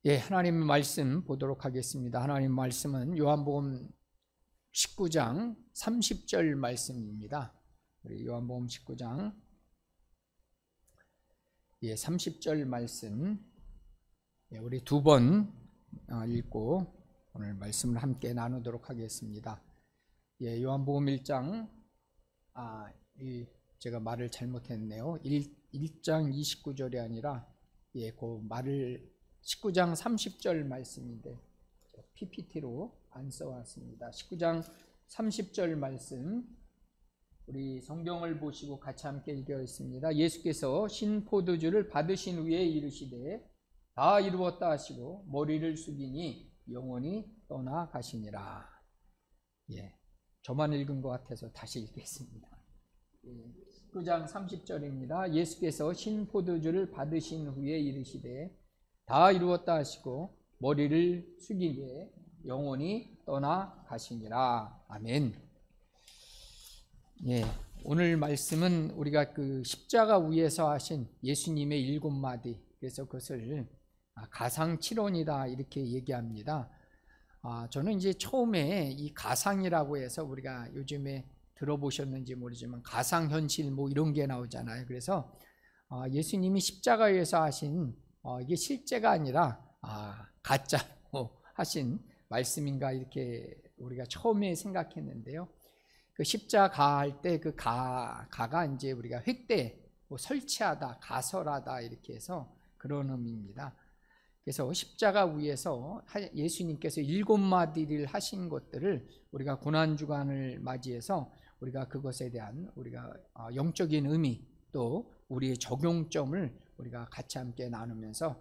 예, 하나님의 말씀 보도록 하겠습니다. 하나님의 말씀은 요한복음 19장 30절 말씀입니다. 우리 요한복음 19장 30절 말씀 우리 두 번 읽고 오늘 말씀을 함께 나누도록 하겠습니다. 요한복음 1장 제가 말을 잘못했네요. 1장 29절이 아니라 그 말을 19장 30절 말씀인데 PPT로 안 써왔습니다. 19장 30절 말씀 우리 성경을 보시고 같이 함께 읽겠습니다. 예수께서 신포도주를 받으신 후에 이르시되 다 이루었다 하시고 머리를 숙이니 영원히 떠나가시니라. 저만 읽은 것 같아서 다시 읽겠습니다. 19장 30절입니다. 예수께서 신포도주를 받으신 후에 이르시되 다 이루었다 하시고 머리를 숙이게 영원히 떠나가시니라. 아멘. 오늘 말씀은 우리가 그 십자가 위에서 하신 예수님의 7마디, 그래서 그것을 가상칠언이다 이렇게 얘기합니다. 저는 이제 처음에 이 가상이라고 해서 우리가 요즘에 들어보셨는지 모르지만 가상현실 뭐 이런 게 나오잖아요. 그래서 예수님이 십자가에서 하신 이게 실제가 아니라 가짜로 하신 말씀인가 이렇게 우리가 처음에 생각했는데요. 그 십자가 할 때 그 가가 이제 우리가 획대 설치하다, 가설하다 이렇게 해서 그런 의미입니다. 그래서 십자가 위에서 예수님께서 7마디를 하신 것들을 우리가 고난주간을 맞이해서 우리가 그것에 대한 우리가 영적인 의미 또 우리의 적용점을 우리가 같이 함께 나누면서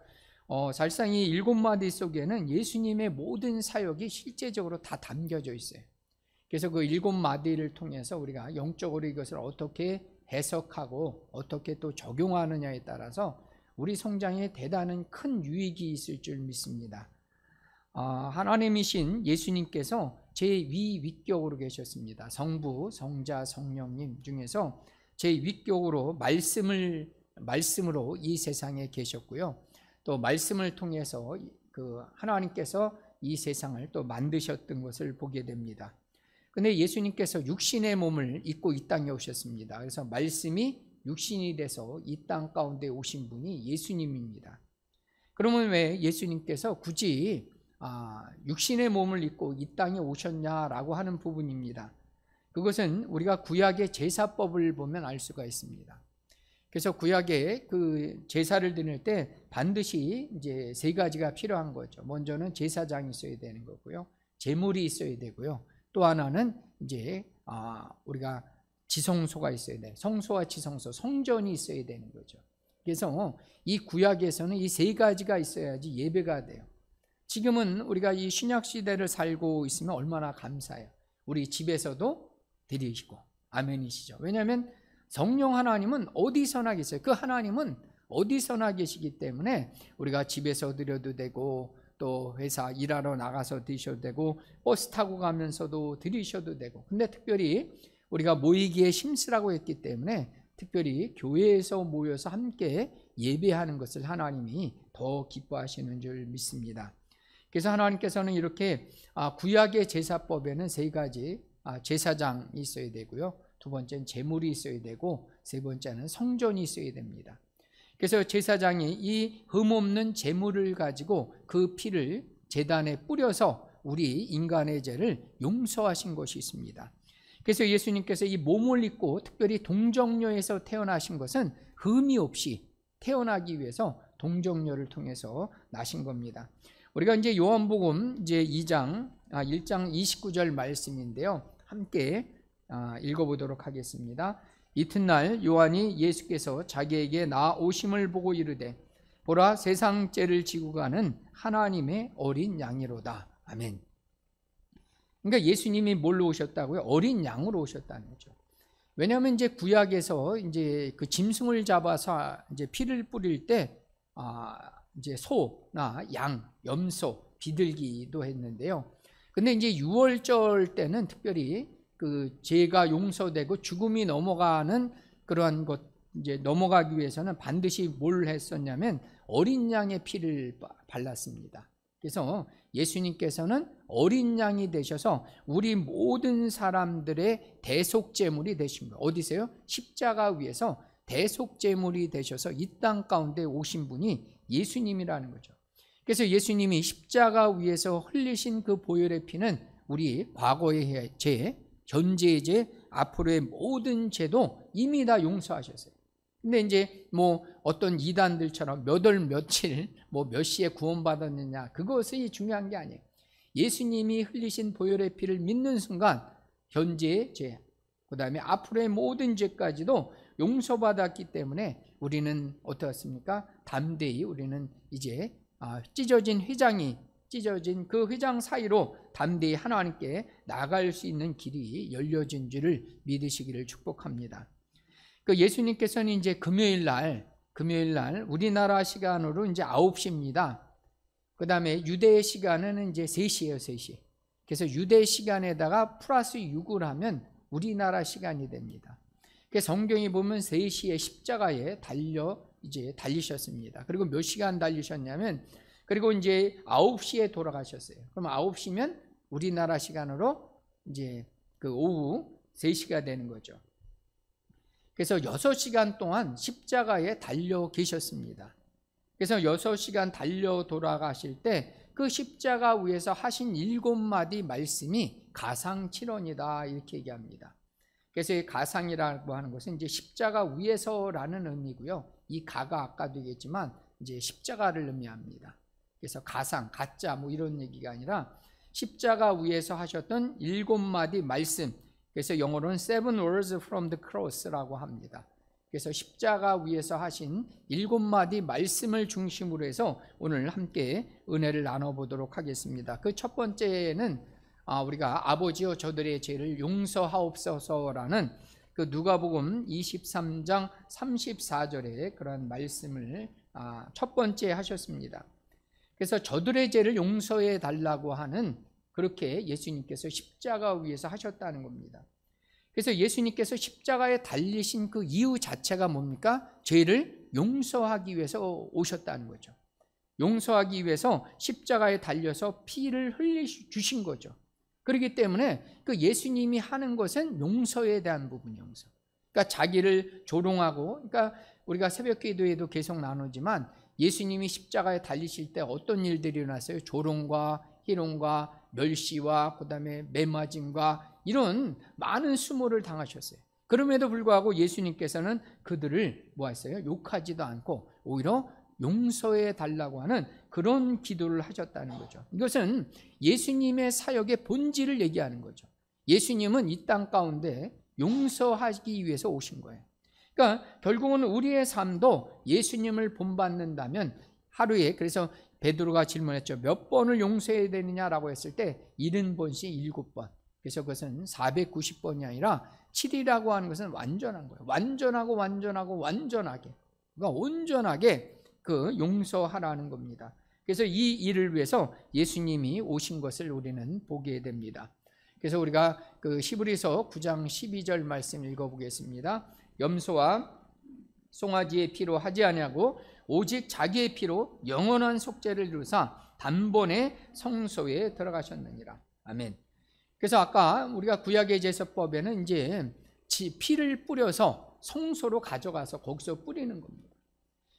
사실상 이 7마디 속에는 예수님의 모든 사역이 실제적으로 다 담겨져 있어요. 그래서 그 7마디를 통해서 우리가 영적으로 이것을 어떻게 해석하고 어떻게 또 적용하느냐에 따라서 우리 성장에 대단한 큰 유익이 있을 줄 믿습니다. 하나님이신 예수님께서 제 위격으로 계셨습니다. 성부, 성자, 성령님 중에서 제 위격으로 말씀으로 이 세상에 계셨고요. 또 말씀을 통해서 그 하나님께서 이 세상을 또 만드셨던 것을 보게 됩니다. 근데 예수님께서 육신의 몸을 입고 이 땅에 오셨습니다. 그래서 말씀이 육신이 돼서 이 땅 가운데 오신 분이 예수님입니다. 그러면 왜 예수님께서 굳이 육신의 몸을 입고 이 땅에 오셨냐라고 하는 부분입니다. 그것은 우리가 구약의 제사법을 보면 알 수가 있습니다. 그래서 구약에 그 제사를 드릴 때 반드시 이제 3가지가 필요한 거죠. 먼저는 제사장이 있어야 되는 거고요. 제물이 있어야 되고요. 또 하나는 이제 우리가 지성소가 있어야 돼요. 성소와 지성소, 성전이 있어야 되는 거죠. 그래서 이 구약에서는 이 3가지가 있어야지 예배가 돼요. 지금은 우리가 이 신약 시대를 살고 있으면 얼마나 감사해요. 우리 집에서도 드리시고 아멘이시죠. 왜냐하면 성령 하나님은 어디서나 계세요. 그 하나님은 어디서나 계시기 때문에 우리가 집에서 드려도 되고 또 회사 일하러 나가서 드셔도 되고 버스 타고 가면서도 드리셔도 되고, 근데 특별히 우리가 모이기에 심쓰라고 했기 때문에 특별히 교회에서 모여서 함께 예배하는 것을 하나님이 더 기뻐하시는 줄 믿습니다. 그래서 하나님께서는 이렇게 구약의 제사법에는 3가지 제사장이 있어야 되고요. 2번째는 제물이 있어야 되고 3번째는 성전이 있어야 됩니다. 그래서 제사장이 이 흠없는 제물을 가지고 그 피를 제단에 뿌려서 우리 인간의 죄를 용서하신 것이 있습니다. 그래서 예수님께서 이 몸을 입고 특별히 동정녀에서 태어나신 것은 흠이 없이 태어나기 위해서 동정녀를 통해서 나신 겁니다. 우리가 이제 요한복음 이제 1장 29절 말씀인데요. 함께 읽어보도록 하겠습니다. 이튿날 요한이 예수께서 자기에게 나오심을 보고 이르되 보라 세상 죄를 지고 가는 하나님의 어린 양이로다. 아멘. 그러니까 예수님이 뭘로 오셨다고요? 어린 양으로 오셨다는 거죠. 왜냐하면 이제 구약에서 이제 그 짐승을 잡아서 이제 피를 뿌릴 때 이제 소나 양, 염소, 비둘기도 했는데요. 근데 이제 6월절 때는 특별히 그 죄가 용서되고 죽음이 넘어가는 그러한 것 이제 넘어가기 위해서는 반드시 뭘 했었냐면 어린 양의 피를 발랐습니다. 그래서 예수님께서는 어린 양이 되셔서 우리 모든 사람들의 대속제물이 되신 거예요. 어디세요? 십자가 위에서 대속제물이 되셔서 이 땅 가운데 오신 분이 예수님이라는 거죠. 그래서 예수님이 십자가 위에서 흘리신 그 보혈의 피는 우리 과거의 죄, 현재의 죄, 앞으로의 모든 죄도 이미 다 용서하셨어요. 근데 이제 뭐 어떤 이단들처럼 몇 월 며칠 뭐 몇 시에 구원받았느냐, 그것이 중요한 게 아니에요. 예수님이 흘리신 보혈의 피를 믿는 순간 현재의 죄, 그 다음에 앞으로의 모든 죄까지도 용서받았기 때문에 우리는 어떻습니까? 담대히 우리는 이제 찢어진 그 회장 사이로 담대히 하나님께 나갈 수 있는 길이 열려진 줄을 믿으시기를 축복합니다. 그 예수님께서는 이제 금요일 날 우리나라 시간으로 이제 9시입니다. 그 다음에 유대 시간은 이제 3시예요, 3시. 그래서 유대 시간에다가 플러스 6을 하면 우리나라 시간이 됩니다. 그래서 성경이 보면 3시에 십자가에 달리셨습니다. 그리고 몇 시간 달리셨냐면, 그리고 이제 9시에 돌아가셨어요. 그럼 9시면 우리나라 시간으로 이제 그 오후 3시가 되는 거죠. 그래서 6시간 동안 십자가에 달려 계셨습니다. 그래서 6시간 달려 돌아가실 때 그 십자가 위에서 하신 7마디 말씀이 가상칠언이다, 이렇게 얘기합니다. 그래서 이 가상이라고 하는 것은 이제 십자가 위에서라는 의미고요. 이 가가 아까도 얘기했지만 이제 십자가를 의미합니다. 그래서 가상, 가짜 뭐 이런 얘기가 아니라 십자가 위에서 하셨던 7마디 말씀, 그래서 영어로는 7 words from the cross라고 합니다. 그래서 십자가 위에서 하신 7마디 말씀을 중심으로 해서 오늘 함께 은혜를 나눠보도록 하겠습니다. 그 첫 번째는 우리가 아버지여 저들의 죄를 용서하옵소서라는 그 누가복음 23장 34절의 그런 말씀을 첫 번째 하셨습니다. 그래서 저들의 죄를 용서해 달라고 하는, 그렇게 예수님께서 십자가 위에서 하셨다는 겁니다. 그래서 예수님께서 십자가에 달리신 그 이유 자체가 뭡니까? 죄를 용서하기 위해서 오셨다는 거죠. 용서하기 위해서 십자가에 달려서 피를 흘려주신 거죠. 그렇기 때문에 그 예수님이 하는 것은 용서에 대한 부분, 용서. 그러니까 자기를 조롱하고, 그러니까 우리가 새벽 기도에도 계속 나누지만 예수님이 십자가에 달리실 때 어떤 일들이 일어났어요? 조롱과 희롱과 멸시와 그다음에 매맞음과 이런 많은 수모를 당하셨어요. 그럼에도 불구하고 예수님께서는 그들을 뭐 했어요? 욕하지도 않고 오히려 용서해 달라고 하는 그런 기도를 하셨다는 거죠. 이것은 예수님의 사역의 본질을 얘기하는 거죠. 예수님은 이 땅 가운데 용서하기 위해서 오신 거예요. 그러니까 결국은 우리의 삶도 예수님을 본받는다면 하루에, 그래서 베드로가 질문했죠. 몇 번을 용서해야 되느냐라고 했을 때 70번씩 7번. 그래서 그것은 490번이 아니라 7이라고 하는 것은 완전한 거예요. 완전하고 완전하게. 그러니까 온전하게 그 용서하라는 겁니다. 그래서 이 일을 위해서 예수님이 오신 것을 우리는 보게 됩니다. 그래서 우리가 그 히브리서 9장 12절 말씀 읽어보겠습니다. 염소와 송아지의 피로 하지 아니하고 오직 자기의 피로 영원한 속죄를 이루사 단번에 성소에 들어가셨느니라. 아멘. 그래서 아까 우리가 구약의 제사법에는 이제 피를 뿌려서 성소로 가져가서 거기서 뿌리는 겁니다.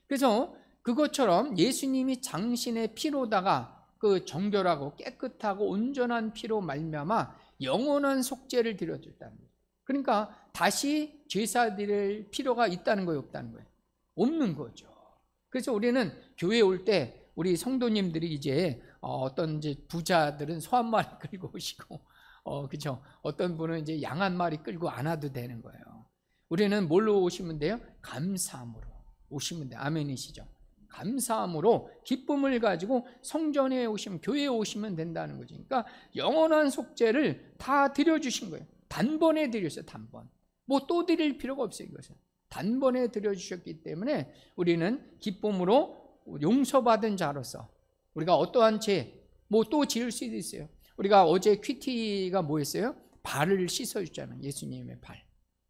그래서 그것처럼 예수님이 당신의 피로다가 그 정결하고 깨끗하고 온전한 피로 말미암아 영원한 속죄를 드려줬다는 거예요. 그러니까 다시 제사 드릴 필요가 있다는 거예요, 없다는 거예요? 없는 거죠. 그래서 우리는 교회에 올 때 우리 성도님들이 이제 어떤 이제 부자들은 소 한 마리 끌고 오시고 그렇죠. 어떤 분은 이제 양 한 마리 끌고 안 와도 되는 거예요. 우리는 뭘로 오시면 돼요? 감사함으로 오시면 돼요. 아멘이시죠? 감사함으로 기쁨을 가지고 성전에 오시면, 교회에 오시면 된다는 거죠. 그러니까 영원한 속죄를 다 드려주신 거예요. 단번에 드렸어요. 단번. 뭐 또 드릴 필요가 없어요. 이것은 단번에 드려주셨기 때문에 우리는 기쁨으로 용서받은 자로서 우리가 어떠한 죄 뭐 또 지을 수도 있어요. 우리가 어제 퀴티가 뭐 했어요? 발을 씻어줬잖아요. 예수님의 발.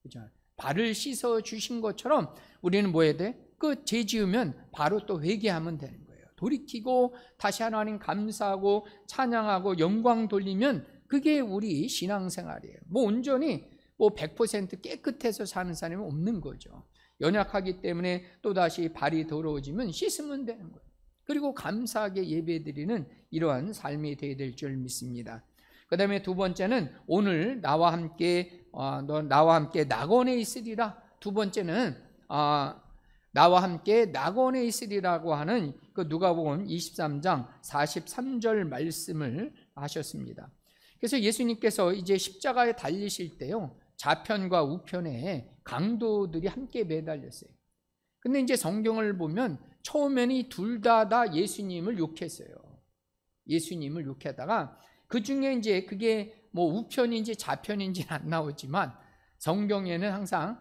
그죠? 발을 씻어 주신 것처럼 우리는 뭐 해야 돼? 그 죄 지으면 바로 또 회개하면 되는 거예요. 돌이키고 다시 하나님 감사하고 찬양하고 영광 돌리면 그게 우리 신앙생활이에요. 뭐 온전히 뭐 100% 깨끗해서 사는 사람이 없는 거죠. 연약하기 때문에 또다시 발이 더러워지면 씻으면 되는 거예요. 그리고 감사하게 예배드리는 이러한 삶이 되어야 될 줄 믿습니다. 그 다음에 두 번째는 오늘 나와 함께 낙원에 있으리라. 두 번째는 나와 함께 낙원에 있으리라고 하는 그 누가복음 23장 43절 말씀을 하셨습니다. 그래서 예수님께서 이제 십자가에 달리실 때요, 좌편과 우편에 강도들이 함께 매달렸어요. 근데 이제 성경을 보면 처음에는 둘 다 예수님을 욕했어요. 예수님을 욕하다가 그 중에 이제 그게 뭐 우편인지 좌편인지는 안 나오지만 성경에는 항상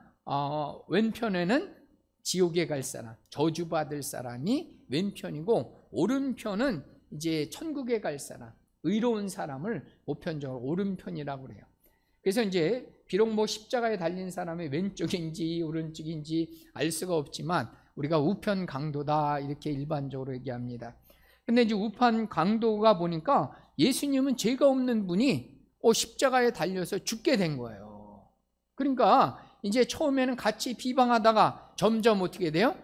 왼편에는 지옥에 갈 사람, 저주받을 사람이 왼편이고 오른편은 이제 천국에 갈 사람, 의로운 사람을 보편적으로 오른편이라고 그래요. 그래서 이제 비록 뭐 십자가에 달린 사람의 왼쪽인지 오른쪽인지 알 수가 없지만 우리가 우편 강도다 이렇게 일반적으로 얘기합니다. 근데 이제 우편 강도가 보니까 예수님은 죄가 없는 분이 십자가에 달려서 죽게 된 거예요. 그러니까 이제 처음에는 같이 비방하다가 점점 어떻게 돼요?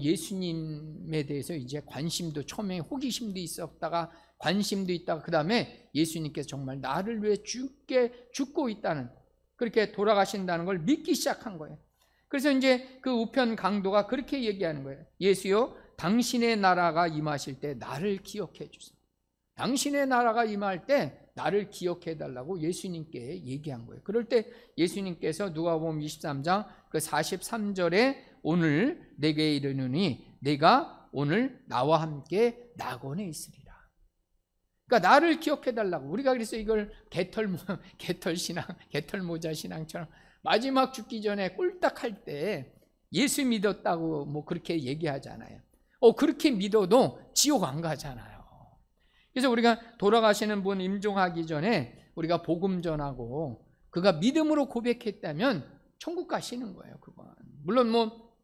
예수님에 대해서 이제 관심도, 처음에 호기심도 있었다가 관심도 있다가 그 다음에 예수님께서 정말 나를 위해 죽고 있다는, 그렇게 돌아가신다는 걸 믿기 시작한 거예요. 그래서 이제 그 우편 강도가 그렇게 얘기하는 거예요. 예수요, 당신의 나라가 임하실 때 나를 기억해 주세요. 당신의 나라가 임할 때 나를 기억해 달라고 예수님께 얘기한 거예요. 그럴 때 예수님께서 누가복음 23장 그 43절에 오늘 내게 이르노니 내가 오늘 나와 함께 낙원에 있으리라. 그러니까 나를 기억해 달라고. 우리가 그래서 이걸 개털모자 신앙처럼 마지막 죽기 전에 꿀딱할 때 예수 믿었다고 뭐 그렇게 얘기하잖아요. 그렇게 믿어도 지옥 안 가잖아요. 그래서 우리가 돌아가시는 분 임종하기 전에 우리가 복음 전하고 그가 믿음으로 고백했다면 천국 가시는 거예요. 그건 물론 뭐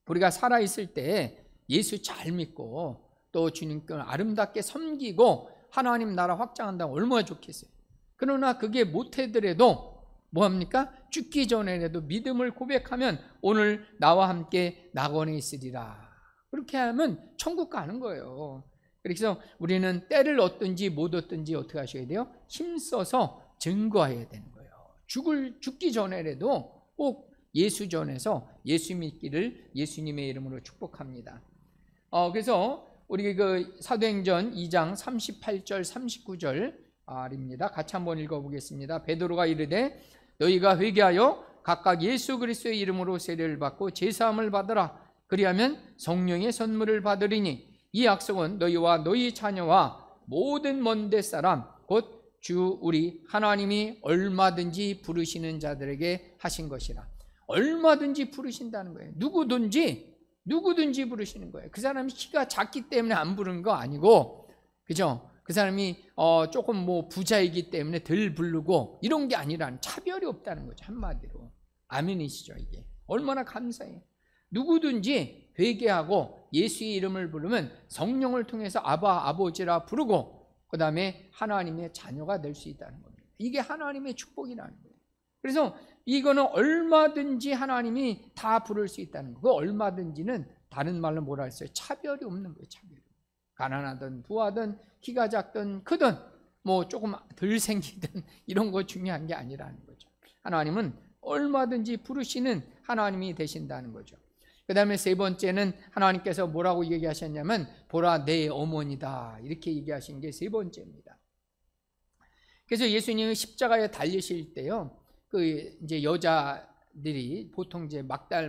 우리가 살아있을 때 예수 잘 믿고 또 주님께 아름답게 섬기고 하나님 나라 확장한다면 얼마나 좋겠어요. 그러나 그게 못하더라도 뭐합니까? 죽기 전에라도 믿음을 고백하면 오늘 나와 함께 낙원에 있으리라. 그렇게 하면 천국 가는 거예요. 그래서 우리는 때를 얻든지 못 얻든지 어떻게 하셔야 돼요? 힘써서 증거해야 되는 거예요. 죽기 전에라도 꼭 예수 전에서 예수 믿기를 예수님의 이름으로 축복합니다. 그래서 우리 그 사도행전 2장 38절 39절입니다. 같이 한번 읽어보겠습니다. 베드로가 이르되 너희가 회개하여 각각 예수 그리스도의 이름으로 세례를 받고 제사함을 받으라. 그리하면 성령의 선물을 받으리니 이 약속은 너희와 너희 자녀와 모든 먼데 사람 곧 주 우리 하나님이 얼마든지 부르시는 자들에게 하신 것이라. 얼마든지 부르신다는 거예요. 누구든지 부르시는 거예요. 그 사람이 키가 작기 때문에 안 부르는 거 아니고, 그죠? 그 사람이 조금 뭐 부자이기 때문에 덜 부르고 이런 게 아니라는, 차별이 없다는 거죠. 한마디로. 아멘이시죠, 이게. 얼마나 감사해요. 누구든지 회개하고 예수의 이름을 부르면 성령을 통해서 아바, 아버지라 부르고 그 다음에 하나님의 자녀가 될 수 있다는 겁니다. 이게 하나님의 축복이라는 거예요. 그래서 이거는 얼마든지 하나님이 다 부를 수 있다는 거예요. 그 얼마든지는 다른 말로 뭐라 했어요? 차별이 없는 거예요. 차별이. 가난하든 부하든 키가 작든 크든 뭐 조금 덜 생기든 이런 거 중요한 게 아니라는 거죠. 하나님은 얼마든지 부르시는 하나님이 되신다는 거죠. 그 다음에 세 번째는 하나님께서 뭐라고 얘기하셨냐면 보라 내 어머니다 이렇게 얘기하신 게 세 번째입니다. 그래서 예수님이 십자가에 달리실 때요, 그 이제 여자들이 보통 이제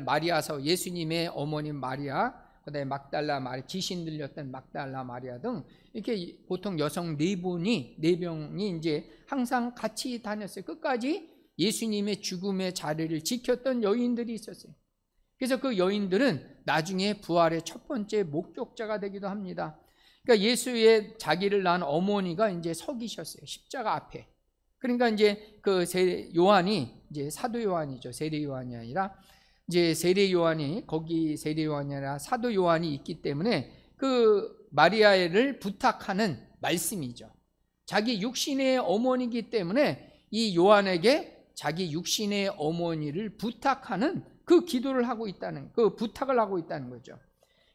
마리아서 예수님의 어머님 마리아, 그다음에 막달라 마리아, 귀신 들렸던 막달라 마리아 등 이렇게 보통 여성 네 명이 이제 항상 같이 다녔어요. 끝까지 예수님의 죽음의 자리를 지켰던 여인들이 있었어요. 그래서 그 여인들은 나중에 부활의 첫 번째 목격자가 되기도 합니다. 그러니까 예수의 자기를 낳은 어머니가 이제 서 계셨어요. 십자가 앞에. 그러니까 이제 그 요한이 이제 사도 요한이죠. 세례 요한이 아니라 이제 세례 요한이 거기 세례 요한이 아니라 사도 요한이 있기 때문에 그 마리아를 부탁하는 말씀이죠. 자기 육신의 어머니이기 때문에 이 요한에게 자기 육신의 어머니를 부탁하는 그 기도를 하고 있다는, 그 부탁을 하고 있다는 거죠.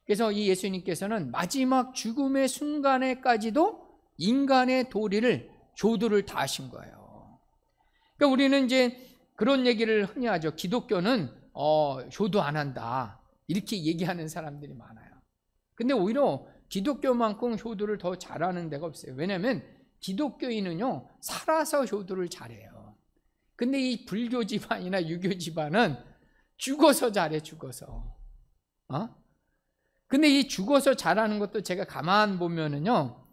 그래서 이 예수님께서는 마지막 죽음의 순간에까지도 인간의 도리를, 효도를 다하신 거예요. 그러니까 우리는 이제 그런 얘기를 흔히 하죠. 기독교는 효도 안 한다, 이렇게 얘기하는 사람들이 많아요. 근데 오히려 기독교만큼 효도를 더 잘하는 데가 없어요. 왜냐하면 기독교인은요, 살아서 효도를 잘해요. 근데 이 불교 집안이나 유교 집안은 죽어서 잘해, 죽어서. 근데 이 죽어서 잘하는 것도 제가 가만 보면은요,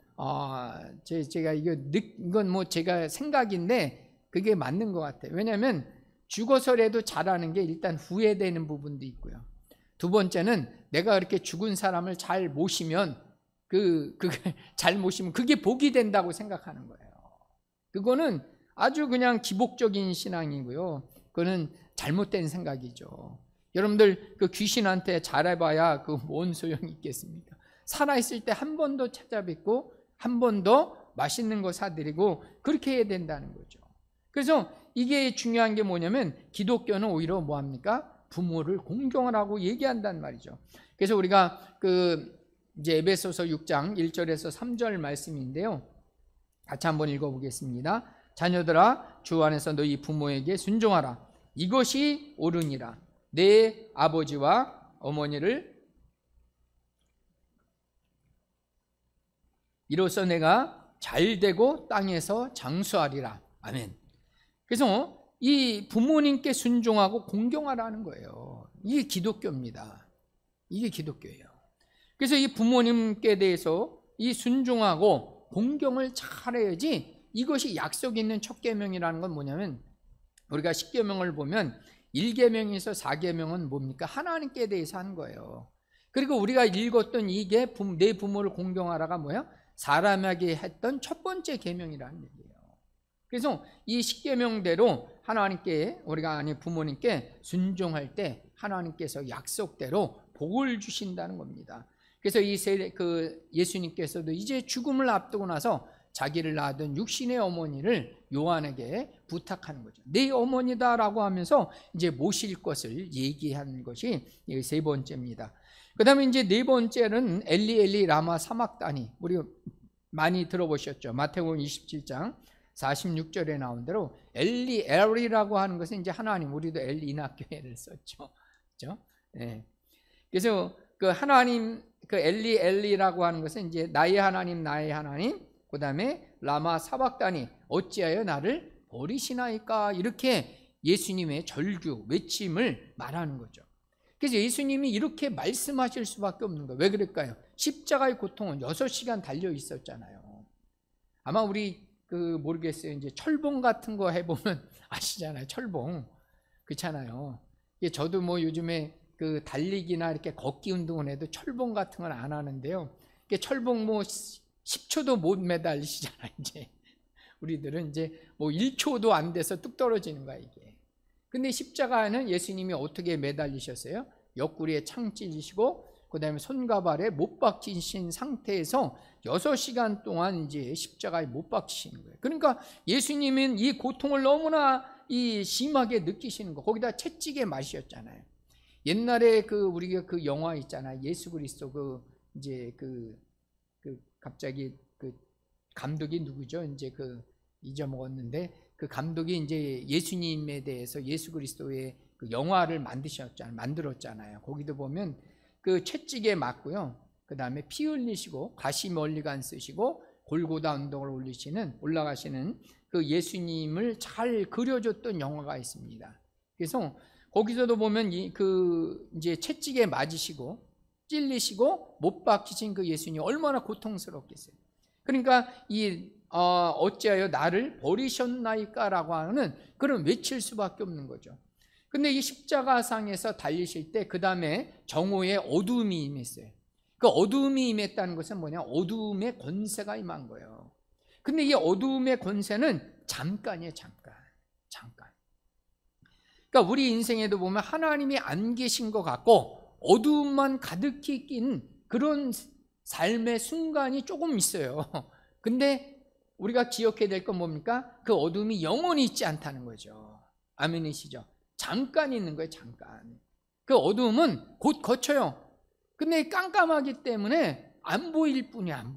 제가 이건 뭐 제가 생각인데 그게 맞는 것 같아요. 왜냐하면 죽어서라도 잘하는 게 일단 후회되는 부분도 있고요. 두 번째는 내가 그렇게 죽은 사람을 잘 모시면 잘 모시면 그게 복이 된다고 생각하는 거예요. 그거는 아주 그냥 기복적인 신앙이고요. 그거는 잘못된 생각이죠. 여러분들 그 귀신한테 잘해봐야 그 뭔 소용이 있겠습니까? 살아있을 때 한 번 더 찾아뵙고 한 번 더 맛있는 거 사드리고 그렇게 해야 된다는 거죠. 그래서 이게 중요한 게 뭐냐면 기독교는 오히려 뭐합니까? 부모를 공경하라고 얘기한단 말이죠. 그래서 우리가 이제 에베소서 6장 1절에서 3절 말씀인데요, 같이 한번 읽어보겠습니다. 자녀들아, 주 안에서 너희 부모에게 순종하라. 이것이 옳으니라. 내 아버지와 어머니를 이로써 내가 잘되고 땅에서 장수하리라. 아멘. 그래서 이 부모님께 순종하고 공경하라는 거예요. 이게 기독교입니다. 이게 기독교예요. 그래서 이 부모님께 대해서 이 순종하고 공경을 잘해야지, 이것이 약속 있는 첫 계명이라는 건 뭐냐면, 우리가 10계명을 보면 1계명에서 4계명은 뭡니까? 하나님께 대해서 한 거예요. 그리고 우리가 읽었던 이게 내 부모를 공경하라가 뭐야? 사람에게 했던 첫 번째 계명이라는 얘기예요. 그래서 이 10계명대로 하나님께, 우리가 부모님께 순종할 때 하나님께서 약속대로 복을 주신다는 겁니다. 그래서 예수님께서도 이제 죽음을 앞두고 나서 자기를 낳았던 육신의 어머니를 요한에게 부탁하는 거죠. 내 어머니다라고 하면서 이제 모실 것을 얘기한 것이 세 번째입니다. 그 다음에 이제 네 번째는 엘리 엘리 라마 사막다니, 우리 많이 들어보셨죠? 마태복음 27장 46절에 나온 대로 엘리 엘리라고 하는 것은 이제 하나님, 우리도 엘리 인학교회를 썼죠, 그렇죠? 네. 그래서 그 하나님, 그 엘리 엘리라고 하는 것은 이제 나의 하나님, 나의 하나님, 그 다음에 라마 사박다니 어찌하여 나를 버리시나이까, 이렇게 예수님의 절규 외침을 말하는 거죠. 그래서 예수님이 이렇게 말씀하실 수밖에 없는 거예요. 왜 그럴까요? 십자가의 고통은 6시간 달려 있었잖아요. 아마 우리 모르겠어요. 이제 철봉 같은 거 해보면 아시잖아요. 철봉. 그렇잖아요. 저도 뭐 요즘에 달리기나 이렇게 걷기 운동을 해도 철봉 같은 건 안 하는데요. 철봉 뭐 10초도 못 매달리시잖아요. 이제 우리들은 이제 뭐 1초도 안 돼서 뚝 떨어지는 거야, 이게. 근데 십자가에는 예수님이 어떻게 매달리셨어요? 옆구리에 창 찔리시고, 그 다음에 손과 발에 못 박히신 상태에서 6시간 동안 이제 십자가에 못 박히시는 거예요. 그러니까 예수님은 이 고통을 너무나 심하게 느끼시는 거. 거기다 채찍의 맛이었잖아요. 옛날에 우리가 영화 있잖아요. 예수 그리스도 갑자기 감독이 누구죠? 이제 잊어먹었는데, 그 감독이 이제 예수님에 대해서, 예수 그리스도의 영화를 만들었잖아요. 거기도 보면 채찍에 맞고요, 그 다음에 피 흘리시고 가시 멀리간 쓰시고 골고다 언덕을 올라가시는 그 예수님을 잘 그려줬던 영화가 있습니다. 그래서 거기서도 보면 이제 채찍에 맞으시고 찔리시고 못 박히신 그 예수님이 얼마나 고통스럽겠어요. 그러니까 어찌하여 나를 버리셨나이까라고 하는 그런 외칠 수밖에 없는 거죠. 근데 이 십자가상에서 달리실 때 그 다음에 정오에 어두움이 임했어요. 그 어두움이 임했다는 것은 뭐냐? 어두움의 권세가 임한 거예요. 근데 이 어두움의 권세는 잠깐이에요. 잠깐. 그러니까 우리 인생에도 보면 하나님이 안 계신 것 같고 어두움만 가득히 낀 그런 삶의 순간이 조금 있어요. 근데 우리가 기억해야 될 건 뭡니까? 그 어둠이 영원히 있지 않다는 거죠. 아멘이시죠? 잠깐 있는 거예요. 잠깐. 그 어둠은 곧 거쳐요. 근데 깜깜하기 때문에 안 보일 뿐이야.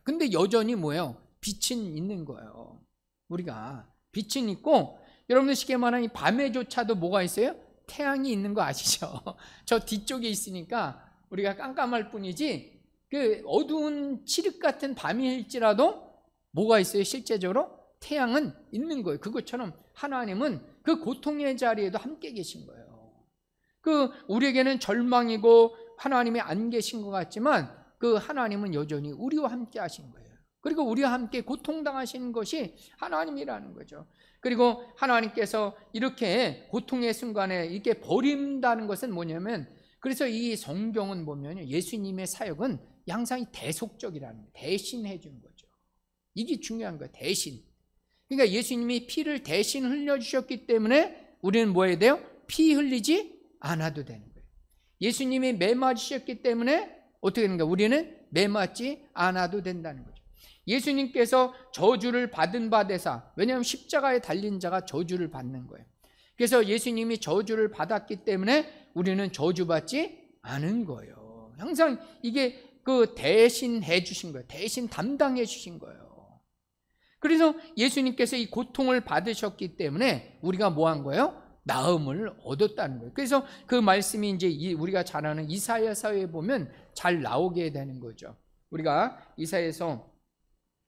근데 여전히 뭐예요? 빛은 있는 거예요. 우리가 빛은 있고, 여러분들 쉽게 말하면 이 밤에조차도 뭐가 있어요? 태양이 있는 거 아시죠? 저 뒤쪽에 있으니까 우리가 깜깜할 뿐이지, 그 어두운 칠흑 같은 밤일지라도 뭐가 있어요? 실제적으로 태양은 있는 거예요. 그것처럼 하나님은 그 고통의 자리에도 함께 계신 거예요. 그 우리에게는 절망이고 하나님이 안 계신 것 같지만 그 하나님은 여전히 우리와 함께 하신 거예요. 그리고 우리와 함께 고통당하신 것이 하나님이라는 거죠. 그리고 하나님께서 이렇게 고통의 순간에 이렇게 버린다는 것은 뭐냐면, 그래서 이 성경은 보면 예수님의 사역은 항상 대속적이라는 거예요. 대신해 준 거죠. 이게 중요한 거예요. 대신. 그러니까 예수님이 피를 대신 흘려주셨기 때문에 우리는 뭐 해야 돼요? 피 흘리지 않아도 되는 거예요. 예수님이 매 맞으셨기 때문에 어떻게 되는가? 우리는 매 맞지 않아도 된다는 거죠. 예수님께서 저주를 받은 바 되사, 왜냐하면 십자가에 달린 자가 저주를 받는 거예요. 그래서 예수님이 저주를 받았기 때문에 우리는 저주받지 않은 거예요. 항상 이게 그 대신해 주신 거예요. 대신 담당해 주신 거예요. 그래서 예수님께서 이 고통을 받으셨기 때문에 우리가 뭐 한 거예요? 나음을 얻었다는 거예요. 그래서 그 말씀이 이제 우리가 잘 아는 이사야서에 보면 잘 나오게 되는 거죠. 우리가 이사야서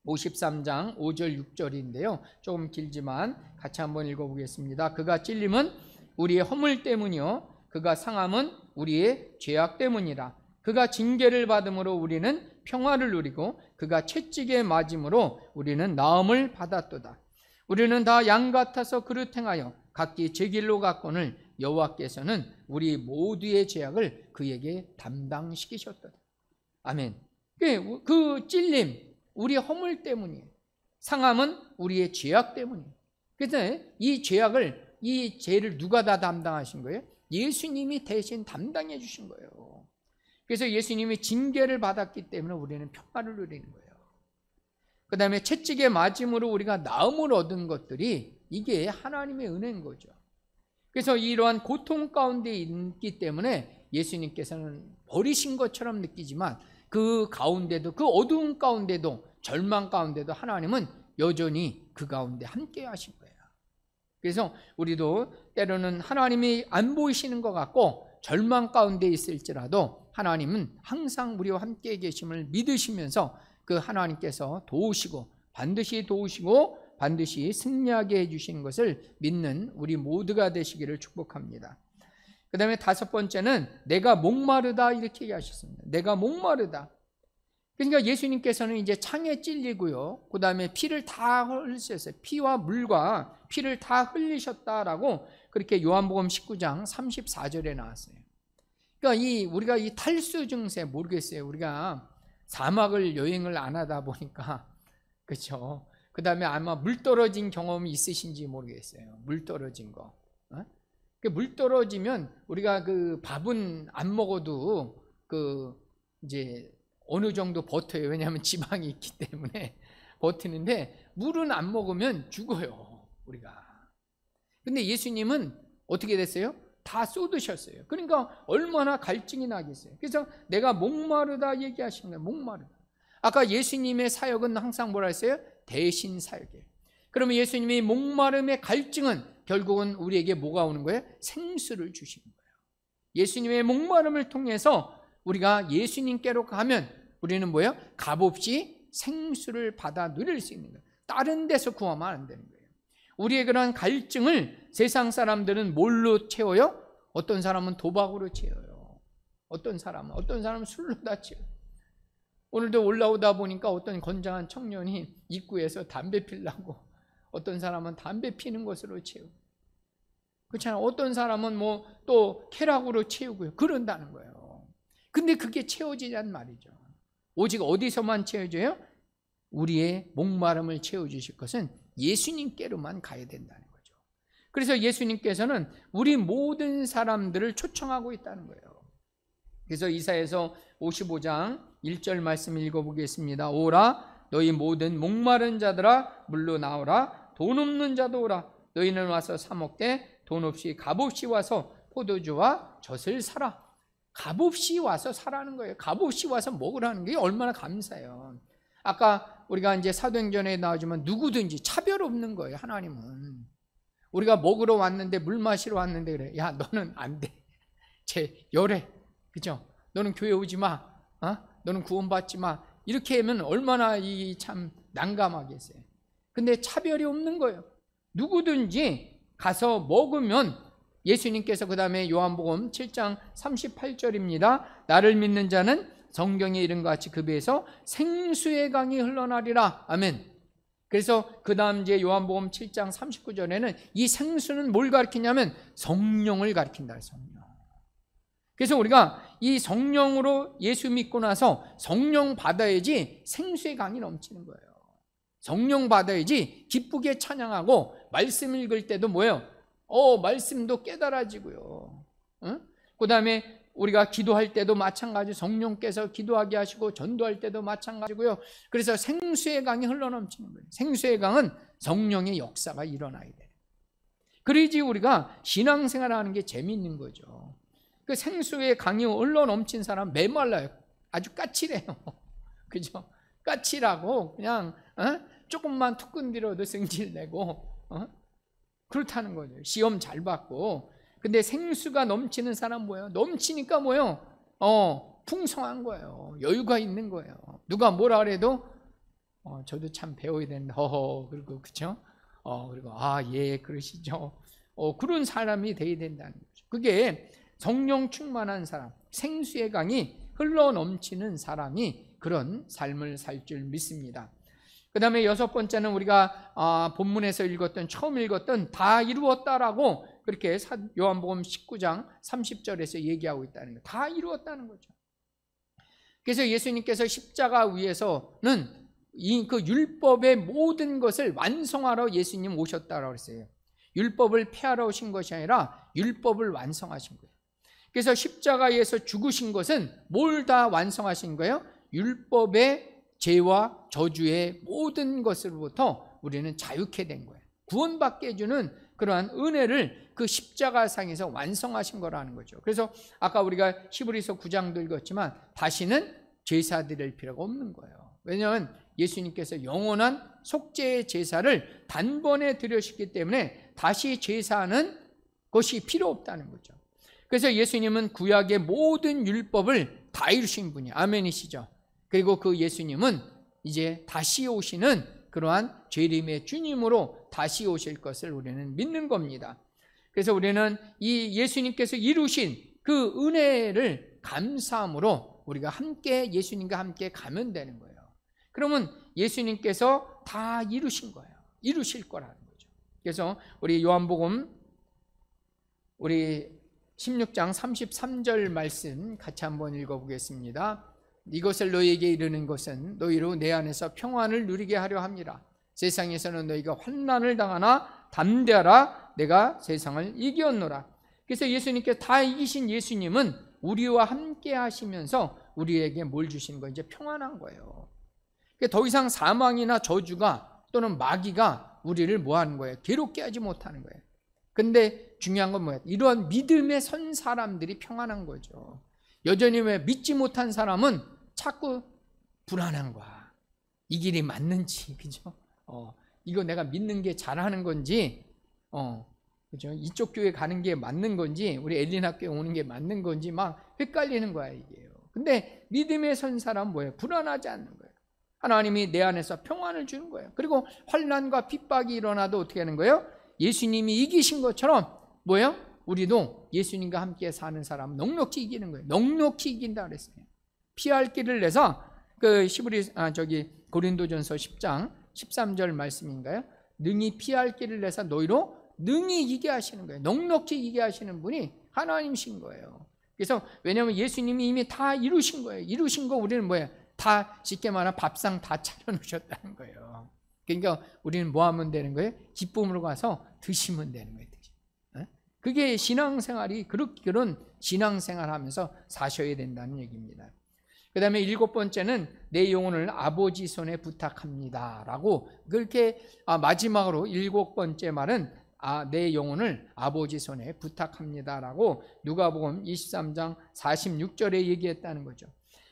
53장 5절 6절인데요. 조금 길지만 같이 한번 읽어보겠습니다. 그가 찔림은 우리의 허물 때문이요, 그가 상함은 우리의 죄악 때문이라. 그가 징계를 받음으로 우리는 평화를 누리고 그가 채찍에 맞음으로 우리는 나음을 받았도다. 우리는 다 양 같아서 그릇 행하여 각기 제 길로 갔거늘 여호와께서는 우리 모두의 죄악을 그에게 담당시키셨도다. 아멘. 그 찔림, 우리의 허물 때문이에요. 상함은 우리의 죄악 때문이에요. 그래서 이 죄를 누가 다 담당하신 거예요? 예수님이 대신 담당해 주신 거예요. 그래서 예수님이 징계를 받았기 때문에 우리는 평화를 누리는 거예요. 그 다음에 채찍에 맞음으로 우리가 나음을 얻은 것들이 이게 하나님의 은혜인 거죠. 그래서 이러한 고통 가운데 있기 때문에 예수님께서는 버리신 것처럼 느끼지만 그 가운데도, 그 어두운 가운데도, 절망 가운데도 하나님은 여전히 그 가운데 함께 하신 거예요. 그래서 우리도 때로는 하나님이 안 보이시는 것 같고 절망 가운데 있을지라도 하나님은 항상 우리와 함께 계심을 믿으시면서 그 하나님께서 반드시 도우시고 반드시 승리하게 해주시는 것을 믿는 우리 모두가 되시기를 축복합니다. 그 다음에 다섯 번째는 내가 목마르다, 이렇게 얘기하셨습니다. 내가 목마르다. 그러니까 예수님께서는 이제 창에 찔리고요, 그 다음에 피를 다 흘리셨어요. 피와 물과 피를 다 흘리셨다라고 그렇게 요한복음 19장 34절에 나왔어요. 그러니까 우리가 이 탈수 증세, 모르겠어요. 우리가 사막을 여행을 안 하다 보니까, 그렇죠? 그 다음에 아마 물 떨어진 경험이 있으신지 모르겠어요. 물 떨어진 거. 물 떨어지면 우리가 그 밥은 안 먹어도 그 이제 어느 정도 버텨요. 왜냐하면 지방이 있기 때문에 버티는데 물은 안 먹으면 죽어요, 우리가. 근데 예수님은 어떻게 됐어요? 다 쏟으셨어요. 그러니까 얼마나 갈증이 나겠어요. 그래서 내가 목마르다 얘기하신 거예요. 목마르다. 아까 예수님의 사역은 항상 뭐라 했어요? 대신 사역이에요. 그러면 예수님이 목마름의 갈증은 결국은 우리에게 뭐가 오는 거예요? 생수를 주시는 거예요. 예수님의 목마름을 통해서 우리가 예수님께로 가면 우리는 뭐예요? 값없이 생수를 받아 누릴 수 있는 거예요. 다른 데서 구하면 안 되는 거예요. 우리의 그런 갈증을 세상 사람들은 뭘로 채워요? 어떤 사람은 도박으로 채워요. 어떤 사람은 술로 다 채워요. 오늘도 올라오다 보니까 어떤 건장한 청년이 입구에서 담배 피려고, 어떤 사람은 담배 피는 것으로 채우고, 그렇잖아요. 어떤 사람은 뭐 또 쾌락으로 채우고요. 그런다는 거예요. 근데 그게 채워지란 말이죠. 오직 어디서만 채워져요? 우리의 목마름을 채워주실 것은 예수님께로만 가야 된다는 거죠. 그래서 예수님께서는 우리 모든 사람들을 초청하고 있다는 거예요. 그래서 이사야서 55장 1절 말씀 읽어보겠습니다. 오라 너희 모든 목마른 자들아 물로 나오라. 돈 없는 자도 오라. 너희는 와서 사 먹되 돈 없이 값없이 와서 포도주와 젖을 사라. 값없이 와서 사라는 거예요. 값없이 와서 먹으라는 게 얼마나 감사해요. 아까 우리가 이제 사도행전에 나오지만 누구든지 차별 없는 거예요. 하나님은 우리가 먹으러 왔는데 물 마시러 왔는데 그래. 야 너는 안 돼. 쟤 열해. 그죠? 너는 교회 오지 마. 너는 구원받지 마. 이렇게 하면 얼마나 이 참 난감하겠어요. 근데 차별이 없는 거예요. 누구든지 가서 먹으면 예수님께서 그 다음에 요한복음 7장 38절입니다. 나를 믿는 자는 성경에 이른 것 같이 그 배에서 생수의 강이 흘러나리라. 아멘. 그래서 그 다음 이제 요한복음 7장 39절에는 이 생수는 뭘 가리키냐면 성령을 가리킨다. 성령. 그래서 우리가 이 성령으로 예수 믿고 나서 성령 받아야지 생수의 강이 넘치는 거예요. 성령 받아야지 기쁘게 찬양하고 말씀 읽을 때도 뭐예요? 말씀도 깨달아지고요. 그 다음에 우리가 기도할 때도 마찬가지 성령께서 기도하게 하시고 전도할 때도 마찬가지고요. 그래서 생수의 강이 흘러넘치는 거예요. 생수의 강은 성령의 역사가 일어나야 돼요. 그래야지 우리가 신앙생활하는 게 재미있는 거죠. 그 생수의 강이 흘러넘친 사람 메말라요. 아주 까칠해요. 그죠? 까칠하고 그냥 조금만 툭 건드려도 승질내고 그렇다는 거죠. 시험 잘 받고. 근데 생수가 넘치는 사람 뭐예요? 넘치니까 뭐예요? 풍성한 거예요. 여유가 있는 거예요. 누가 뭐라 그래도 저도 참 배워야 된다. 그리고 그렇죠? 그리고 예 그러시죠. 그런 사람이 돼야 된다는 거죠. 그게 성령 충만한 사람, 생수의 강이 흘러 넘치는 사람이 그런 삶을 살 줄 믿습니다. 그 다음에 여섯 번째는 우리가 본문에서 읽었던 처음 읽었던 다 이루었다라고 그렇게 요한복음 19장 30절에서 얘기하고 있다는 거예요. 다 이루었다는 거죠. 그래서 예수님께서 십자가 위에서는 그 율법의 모든 것을 완성하러 예수님 오셨다라고 했어요. 율법을 폐하러 오신 것이 아니라 율법을 완성하신 거예요. 그래서 십자가에서 죽으신 것은 뭘 다 완성하신 거예요? 율법의 죄와 저주의 모든 것으로부터 우리는 자유케 된 거예요. 구원받게 해주는 그러한 은혜를 그 십자가상에서 완성하신 거라는 거죠. 그래서 아까 우리가 히브리서 9장도 읽었지만 다시는 제사 드릴 필요가 없는 거예요. 왜냐하면 예수님께서 영원한 속죄의 제사를 단번에 드리셨기 때문에 다시 제사하는 것이 필요 없다는 거죠. 그래서 예수님은 구약의 모든 율법을 다 이루신 분이에요. 아멘이시죠? 그리고 그 예수님은 이제 다시 오시는 그러한 재림의 주님으로 다시 오실 것을 우리는 믿는 겁니다. 그래서 우리는 이 예수님께서 이루신 그 은혜를 감사함으로 우리가 함께 예수님과 함께 가면 되는 거예요. 그러면 예수님께서 다 이루신 거예요. 이루실 거라는 거죠. 그래서 우리 요한복음 우리 16장 33절 말씀 같이 한번 읽어보겠습니다. 이것을 너희에게 이르는 것은 너희로 내 안에서 평안을 누리게 하려 함이라. 세상에서는 너희가 환난을 당하나 담대하라. 내가 세상을 이겼노라. 그래서 예수님께서 다 이기신 예수님은 우리와 함께 하시면서 우리에게 뭘 주시는 거예요? 이제 평안한 거예요. 더 이상 사망이나 저주가 또는 마귀가 우리를 뭐 하는 거예요? 괴롭게 하지 못하는 거예요. 근데 중요한 건 뭐예요? 이러한 믿음에 선 사람들이 평안한 거죠. 여전히 왜 믿지 못한 사람은 자꾸 불안한 거야. 이 길이 맞는지, 그죠? 이거 내가 믿는 게 잘하는 건지, 그죠? 이쪽 교회 가는 게 맞는 건지, 우리 엘리나 교회 오는 게 맞는 건지 막 헷갈리는 거야, 이게요. 근데 믿음에 선 사람은 뭐예요? 불안하지 않는 거예요. 하나님이 내 안에서 평안을 주는 거예요. 그리고 환난과 핍박이 일어나도 어떻게 하는 거예요? 예수님이 이기신 것처럼 뭐예요? 우리도 예수님과 함께 사는 사람은 넉넉히 이기는 거예요. 넉넉히 이긴다 그랬어요. 피할 길을 내서 그 고린도전서 10장 13절 말씀인가요? 능히 피할 길을 내서 너희로 능히 이기게 하시는 거예요. 넉넉히 이기게 하시는 분이 하나님이신 거예요. 그래서 왜냐하면 예수님이 이미 다 이루신 거예요. 이루신 거 우리는 뭐예요? 다 쉽게 말하면 밥상 다 차려놓으셨다는 거예요. 그러니까 우리는 뭐 하면 되는 거예요? 기쁨으로 가서 드시면 되는 거예요. 그게 신앙생활이 그런 신앙생활 하면서 사셔야 된다는 얘기입니다. 그 다음에 7번째는 내 영혼을 아버지 손에 부탁합니다 라고 그렇게 마지막으로 7번째 말은 내 영혼을 아버지 손에 부탁합니다 라고 누가복음 23장 46절에 얘기했다는 거죠.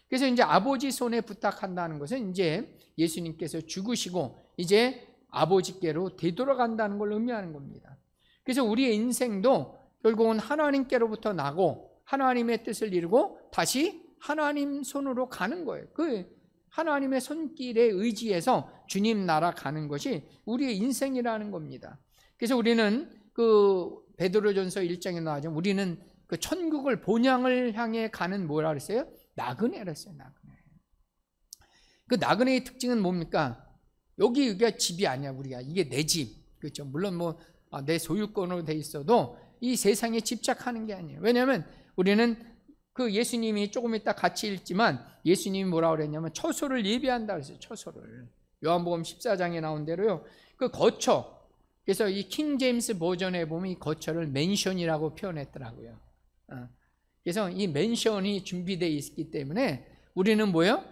그래서 이제 아버지 손에 부탁한다는 것은 이제 예수님께서 죽으시고 이제 아버지께로 되돌아간다는 걸 의미하는 겁니다. 그래서 우리의 인생도 결국은 하나님께로부터 나고 하나님의 뜻을 이루고 다시 하나님 손으로 가는 거예요. 그 하나님의 손길에 의지해서 주님 나라 가는 것이 우리의 인생이라는 겁니다. 그래서 우리는 그 베드로전서 1장에 나와죠. 우리는 그 천국을 본향을 향해 가는 뭐라 그랬어요? 나그네라 했어요. 나그네. 그 나그네의 특징은 뭡니까? 여기가 집이 아니야. 우리가 이게 내 집. 그렇죠. 물론 뭐 내 소유권으로 돼 있어도 이 세상에 집착하는 게 아니에요. 왜냐하면 우리는 그 예수님이 조금 이따 같이 읽지만 예수님이 뭐라고 그랬냐면 처소를 예비한다 그랬어요. 처소를. 요한복음 14장에 나온 대로요. 그 거처. 그래서 이 킹 제임스 버전에 보면 이 거처를 맨션이라고 표현했더라고요. 그래서 이 맨션이 준비되어 있기 때문에 우리는 뭐예요?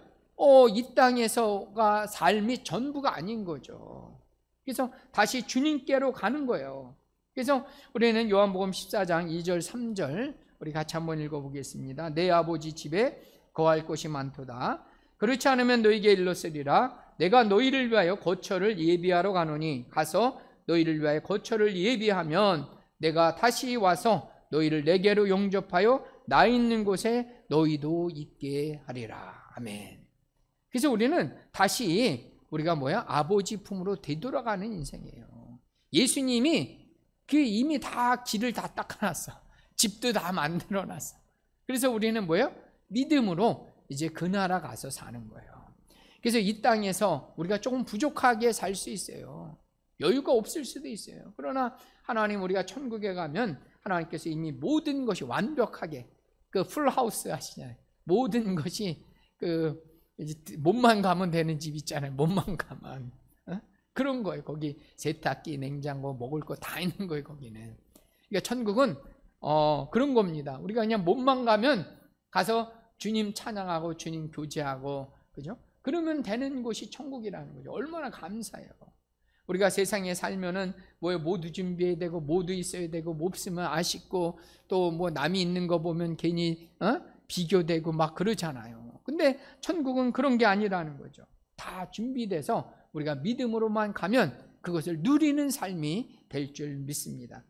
이 땅에서가 삶이 전부가 아닌 거죠. 그래서 다시 주님께로 가는 거예요. 그래서 우리는 요한복음 14장 2절 3절 우리 같이 한번 읽어보겠습니다. 내 아버지 집에 거할 곳이 많도다. 그렇지 않으면 너희에게 일렀으리라. 내가 너희를 위하여 거처를 예비하러 가노니 가서 너희를 위하여 거처를 예비하면 내가 다시 와서 너희를 내게로 영접하여 나 있는 곳에 너희도 있게 하리라. 아멘. 그래서 우리는 다시 우리가 뭐야? 아버지 품으로 되돌아가는 인생이에요. 예수님이 이미 다 길을 다 닦아놨어. 집도 다 만들어놨어. 그래서 우리는 뭐예요? 믿음으로 이제 그 나라 가서 사는 거예요. 그래서 이 땅에서 우리가 조금 부족하게 살 수 있어요. 여유가 없을 수도 있어요. 그러나 하나님 우리가 천국에 가면 하나님께서 이미 모든 것이 완벽하게 그 풀하우스 하시잖아요. 모든 것이 몸만 가면 되는 집 있잖아요. 몸만 가면 그런 거예요. 거기 세탁기, 냉장고, 먹을 거 다 있는 거예요. 거기는. 그러니까 천국은 그런 겁니다. 우리가 그냥 몸만 가면 가서 주님 찬양하고 주님 교제하고 그죠? 그러면 되는 곳이 천국이라는 거죠. 얼마나 감사해요. 우리가 세상에 살면은 모두 준비해야 되고 모두 있어야 되고 못 없으면 아쉽고 또 뭐 남이 있는 거 보면 괜히 비교되고 막 그러잖아요. 근데 천국은 그런 게 아니라는 거죠. 다 준비돼서 우리가 믿음으로만 가면 그것을 누리는 삶이 될 줄 믿습니다.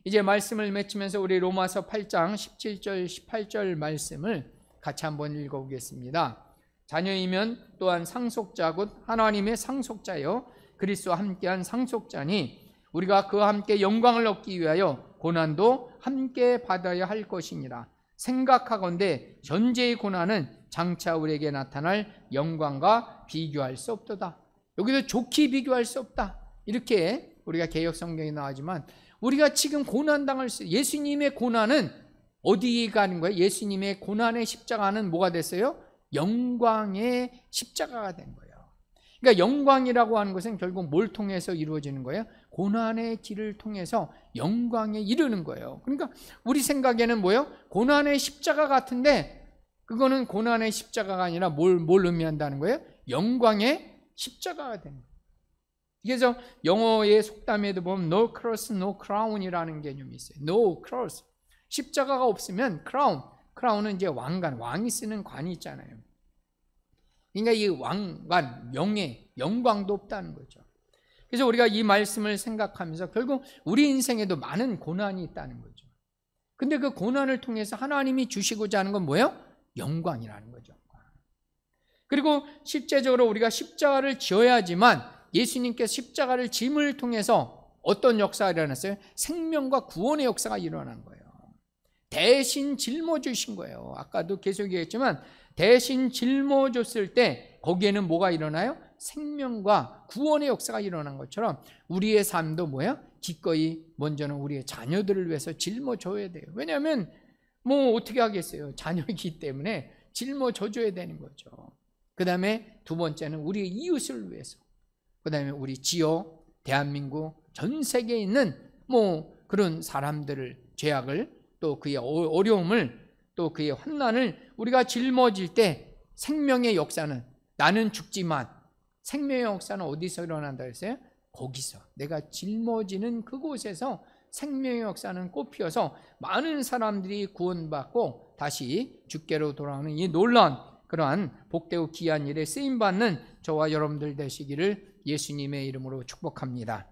이제 말씀을 맺히면서 우리 로마서 8장 17절 18절 말씀을 같이 한번 읽어보겠습니다. 자녀이면 또한 상속자 곧 하나님의 상속자여 그리스도와 함께한 상속자니 우리가 그와 함께 영광을 얻기 위하여 고난도 함께 받아야 할 것이니라. 생각하건대 현재의 고난은 장차 우리에게 나타날 영광과 비교할 수 없도다. 여기도 좋게 비교할 수 없다. 이렇게 우리가 개역 성경에 나오지만 우리가 지금 고난당할 수, 예수님의 고난은 어디에 가는 거예요? 예수님의 고난의 십자가는 뭐가 됐어요? 영광의 십자가가 된 거예요. 그러니까 영광이라고 하는 것은 결국 뭘 통해서 이루어지는 거예요? 고난의 길을 통해서 영광에 이르는 거예요. 그러니까 우리 생각에는 뭐예요? 고난의 십자가 같은데 그거는 고난의 십자가가 아니라 뭘 의미한다는 거예요? 영광의 십자가가 되는 거예요. 그래서 영어의 속담에도 보면 no cross, no crown이라는 개념이 있어요. No cross. 십자가가 없으면 crown. crown은 이제 왕관, 왕이 쓰는 관이 있잖아요. 그러니까 이 왕관, 명예, 영광도 없다는 거죠. 그래서 우리가 이 말씀을 생각하면서 결국 우리 인생에도 많은 고난이 있다는 거죠. 근데 그 고난을 통해서 하나님이 주시고자 하는 건 뭐예요? 영광이라는 거죠. 그리고 실제적으로 우리가 십자가를 지어야지만 예수님께서 십자가를 짐을 통해서 어떤 역사가 일어났어요? 생명과 구원의 역사가 일어난 거예요. 대신 짊어주신 거예요. 아까도 계속 얘기했지만 대신 짊어졌을 때 거기에는 뭐가 일어나요? 생명과 구원의 역사가 일어난 것처럼 우리의 삶도 뭐예요? 기꺼이 먼저는 우리의 자녀들을 위해서 짊어져야 돼요. 왜냐하면 뭐 어떻게 하겠어요? 자녀이기 때문에 짊어져줘야 되는 거죠. 그 다음에 두 번째는 우리의 이웃을 위해서 그다음에 우리 지역, 대한민국, 전 세계에 있는 그런 사람들을, 죄악을, 또 그의 어려움을, 또 그의 환난을 우리가 짊어질 때 생명의 역사는, 나는 죽지만 생명의 역사는 어디서 일어난다 했어요? 거기서, 내가 짊어지는 그곳에서 생명의 역사는 꽃피어서 많은 사람들이 구원받고 다시 주께로 돌아오는 이 놀라운 그러한 복되고 귀한 일에 쓰임받는 저와 여러분들 되시기를 예수님의 이름으로 축복합니다.